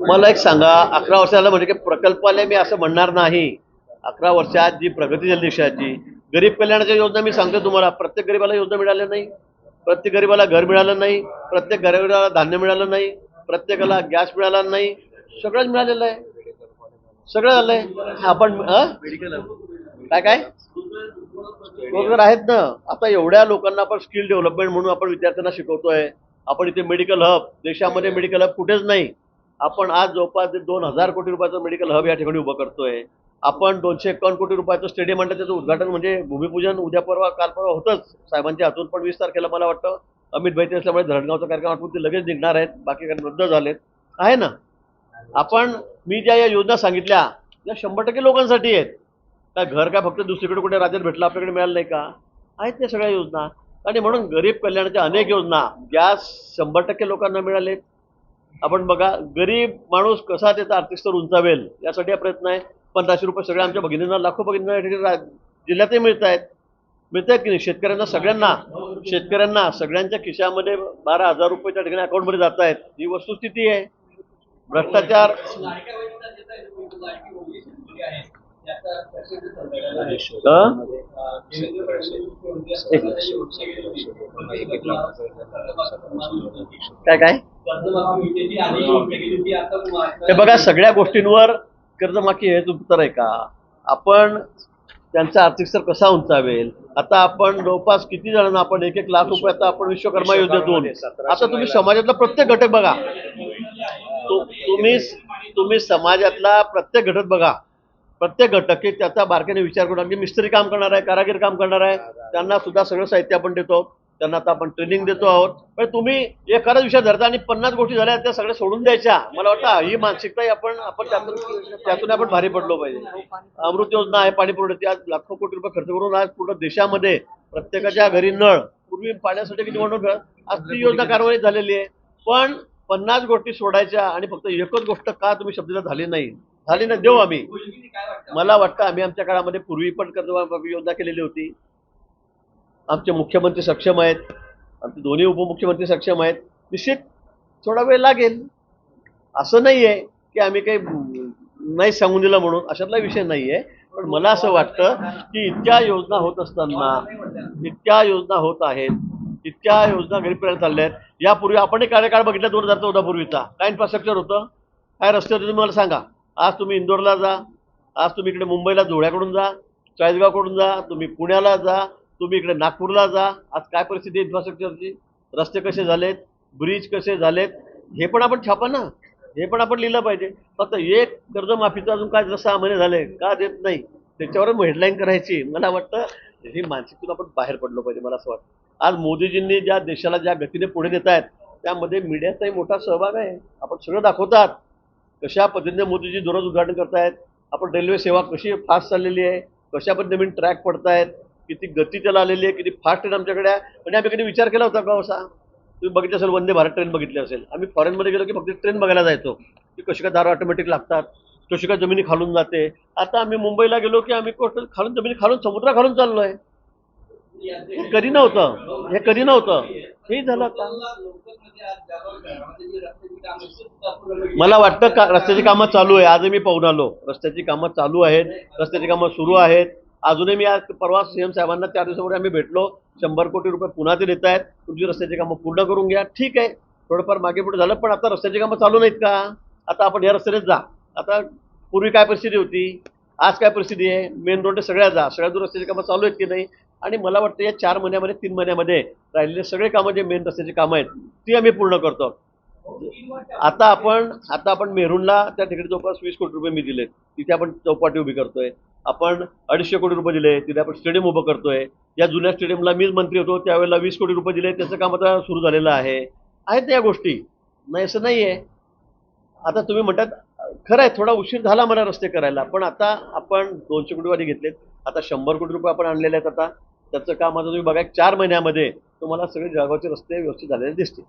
मला एक सांगा, 11 वर्षाला म्हणजे काही प्रकल्पाला मी असं म्हणणार नाही. 11 वर्षात जी प्रगती झाली देशाची, गरीब कल्याणाच्या योजना मी सांगतो तुम्हाला, प्रत्येक गरीबाला योजना मिळाल्या नाही, प्रत्येक गरीबाला घर मिळालं नाही, प्रत्येक गरीबाला धान्य मिळालं नाही, प्रत्येकाला गॅस मिळाला नाही, सगळंच मिळालेलं आहे, सगळं झालंय. आपण काय काय रोजगार आहेत ना. आता एवढ्या लोकांना आपण स्किल डेव्हलपमेंट म्हणून आपण विद्यार्थ्यांना शिकवतोय. आपण इथे मेडिकल हब, देशामध्ये मेडिकल हब कुठेच नाही. आपण आज जवळपास 2,000 कोटी रुपयाचं मेडिकल हब या ठिकाणी उभं करतोय. आपण 251 कोटी रुपयाचं स्टेडियम आणलं, त्याचं उद्घाटन म्हणजे भूमिपूजन उद्या परवा काल परवा होतंच साहेबांच्या हातून. पण 20 तारखेला मला वाटतं अमित भाई असल्यामुळे धरणगावचा कार्यक्रम आठवून ते लगेच निघणार आहेत, बाकी काही रद्द झालेत आहे ना. आपण मी ज्या या योजना सांगितल्या या 100% लोकांसाठी आहेत. काय घर काय फक्त दुसरीकडे कुठे राज्यात भेटलं आपल्याकडे मिळालं नाही का? आहेत त्या सगळ्या योजना. आणि म्हणून गरीब कल्याणाच्या अनेक योजना गॅस 100% लोकांना मिळालेत. आपण बघा, गरीब माणूस कसा त्याचा आर्थिक स्तर उंचावेल यासाठी हा प्रयत्न आहे. 1500 रुपये सगळ्या आमच्या भगिनींना, लाखो भगिनींना जिल्ह्यातही मिळत आहेत की नाही. शेतकऱ्यांना सगळ्यांच्या खिशामध्ये 12,000 रुपये त्या ठिकाणी अकाउंटमध्ये जात आहेत. ही वस्तुस्थिती आहे. भ्रष्टाचार काय काय हे बघा, सगळ्या गोष्टींवर कर्जमाफी हेच उत्तर आहे का? आपण त्यांचा आर्थिक स्तर कसा उंचावेल. आता आपण जवळपास किती जणांना आपण 1-1 लाख रुपये आता आपण विश्वकर्मा योजनेतून, आता तुम्ही समाजातला प्रत्येक घटक बघा, तुम्ही समाजातला प्रत्येक घटक बघा, प्रत्येक घटक की त्याचा बारकाईने विचार करून, अगदी मिस्त्री काम करणार आहे, कारागीर काम करणार आहे, त्यांना सुद्धा सगळं साहित्य आपण देतो. त्यांना आता आपण ट्रेनिंग देतो आहोत. पण तुम्ही एखादा विषय धरता आणि 50 गोष्टी झाल्या त्या सगळ्या सोडून द्यायच्या. मला वाटतं ही मानसिकता आपण त्यातून आपण भारी पडलो पाहिजे. अमृत योजना आहे पाणी पुरवठ्याची, आज लाखो कोटी रुपये खर्च करून आज पूर्ण देशामध्ये प्रत्येकाच्या घरी नळ, पूर्वी पाण्यासाठी किती म्हणून आज ती योजना कारवाई झालेली आहे. पण 50 गोष्टी सोडायच्या आणि फक्त एकच गोष्ट का तुम्ही शब्दाला झाली नाही देऊ आम्ही. मला वाटतं आम्ही आमच्या काळामध्ये पूर्वी पण कर्जमाफी योजना केलेली होती. आमचे मुख्यमंत्री सक्षम आहेत, आमचे दोन्ही उपमुख्यमंत्री सक्षम आहेत. निश्चित थोडा वेळ लागेल, असं नाही आहे की आम्ही काही नाही सांगून दिलं म्हणून, अशातला विषय नाही आहे. पण मला असं वाटतं की इतक्या योजना होत असताना, इतक्या योजना होत आहेत, इतक्या योजना गरीबपर्यंत चालल्या आहेत. यापूर्वी आपण एक कार्यकाळ बघितला 2014 पूर्वीचा, काय इन्फ्रास्ट्रक्चर होतं, काय रस्ते होते तुम्ही मला सांगा. आज तुम्ही इंदोरला जा, आज तुम्ही इकडे मुंबईला धुळ्याकडून जा, चाळीसगावकडून जा, तुम्ही पुण्याला जा, तुम्ही इकडे नागपूरला जा, आज काय परिस्थिती आहे इन्फ्रास्ट्रक्चरची. रस्ते कसे झालेत, ब्रिज कसे झालेत, हे पण आपण छापा ना, हे पण आपण लिहिलं पाहिजे. फक्त एक कर्जमाफीचं अजून काय 6 महिने झाले का देत नाही, त्याच्यावर हेडलाईन करायची. मला वाटतं ही मानसिकतेतून आपण बाहेर पडलो पाहिजे. मला असं वाटतं आज मोदीजींनी ज्या देशाला ज्या गतीने पुढे नेत आहेत त्यामध्ये मीडियाचाही मोठा सहभाग आहे. आपण सगळं दाखवतात कशा पद्धतीने मोदीजी दररोज उद्घाटन करतायत. आपण रेल्वे सेवा कशी फास्ट चाललेली आहे, कशा पद्धतीने नवीन ट्रॅक पडतायत, किती गती त्याला आलेली आहे, किती फास्ट ट्रेन आमच्याकडे आहे. म्हणजे आम्ही कधी विचार केला होता का असा? तुम्ही बघितलं असेल, वंदे भारत ट्रेन बघितली असेल. आम्ही फॉरेनमध्ये गेलो की फक्त ट्रेन बघायला जायचो की कशी काय दार ऑटोमॅटिक लागतात, कशी काय जमिनी खालून जाते. आता आम्ही मुंबईला गेलो की आम्ही खालून जमिनी खालून समुद्रा खालून चाललोय. हे कधी नव्हतं, हे झालं आता. मला वाटतं का रस्त्याची कामं चालू आहे. आजही मी पाहून आलो, रस्त्याची कामं चालू आहेत, रस्त्याची कामं सुरू आहेत. अजूनही मी आज परवा सीएम साहेबांना 4 दिवसापूर्वी आम्ही भेटलो. 100 कोटी रुपये पुन्हा ते देत आहेत, तुमची रस्त्याची कामं पूर्ण करून घ्या. ठीक आहे, थोडंफार मागे पुढे झालं, पण आता रस्त्याची कामं चालू नाहीत का? आता आपण या रस्त्यानेच जा. आता पूर्वी काय परिस्थिती होती, आज काय परिस्थिती आहे, मेन रोड सगळ्या दूर रस्त्याची कामं चालू आहेत की नाही. आणि मला वाटतं या 4 महिन्यामध्ये 3 महिन्यामध्ये राहिलेले सगळे कामं जे मेन रस्त्याची कामं आहेत ती आम्ही पूर्ण करतो. आता आपण मेरूनला त्या ठिकाणी जवळपास 20 कोटी रुपये मी दिलेत, तिथे आपण चौपाटी उभी करतोय. आपण 250 कोटी रुपये दिले, तिथे आपण स्टेडियम उभं करतोय. या जुन्या स्टेडियमला मीच मंत्री होतो त्यावेळेला 20 कोटी रुपये दिले, त्याचं काम आता सुरू झालेलं आहे. आहेत या गोष्टी, नाही असं नाही आहे. आता तुम्ही म्हणतात खरं आहे, थोडा उशीर झाला मला रस्ते करायला, पण आता आपण 200 कोटी वाली घेतलेत, आता 100 कोटी रुपये आपण आणलेले आहेत. आता त्याचं काम आता तुम्ही बघा 4 महिन्यामध्ये तुम्हाला सगळे जळगावचे रस्ते व्यवस्थित झालेले दिसतील.